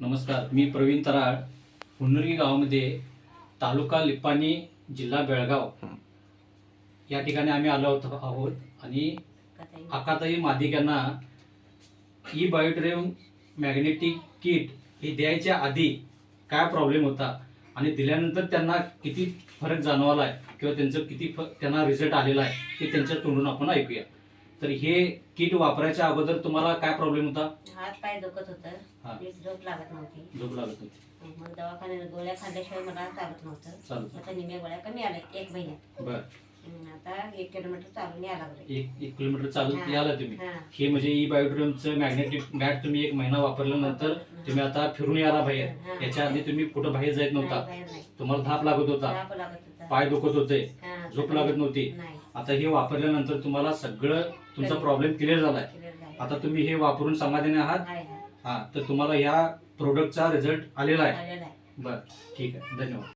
नमस्कार, मी प्रवीण तराळ, हुन्नरी गावामध्ये तालुका लिप्पाणी जिल्हा बेळगाव या ठिकाणी आम्ही आलो आहोत आणि आकाताई मादिक यांना ई बायोट्रेम मॅग्नेटिक किट हे द्यायच्या आधी काय प्रॉब्लेम होता आणि दिल्यानंतर त्यांना किती फरक जाणवला किंवा त्यांचं किती त्यांना रिझल्ट आलेला आहे ते त्यांच्या तोंडून आपण ऐकूया. तर हे किट वापरायच्या अगोदर तुम्हाला काय प्रॉब्लेम होता? हात पाय दुखत होतं, झोप लागत नव्हती. झोप लागत होती. मग दवाखान्यात गोळ्या खाल्ल्याशिवाय मला चालत नव्हतं. आता निम्या गोळ्या कमी आल्या 1 महिन्यात. बर. आता 1 किलोमीटर चालून यायला लागलं. 1 किलोमीटर चालत याला तुम्ही. हे म्हणजे ई बायोट्रेमचं मॅग्नेटिक मॅट तुम्ही 1 महिना वापरल्यानंतर तुम्ही आता फिरून याला बाहेर. याच्या आधी तुम्ही कुठं बाहेर जात नव्हता. तुम्हाला धाप लागत होता, पाय दुखत होते, झोप लागत नव्हती. आता हे वापरल्यानंतर तुम्हाला सगळं तुमचा प्रॉब्लेम क्लिअर झालाय. आता तुम्ही हे वापरून समाधानी आहात. हा, तर तुम्हाला या प्रोडक्टचा रिझल्ट आलेला आहे. बरं, ठीक आहे, धन्यवाद.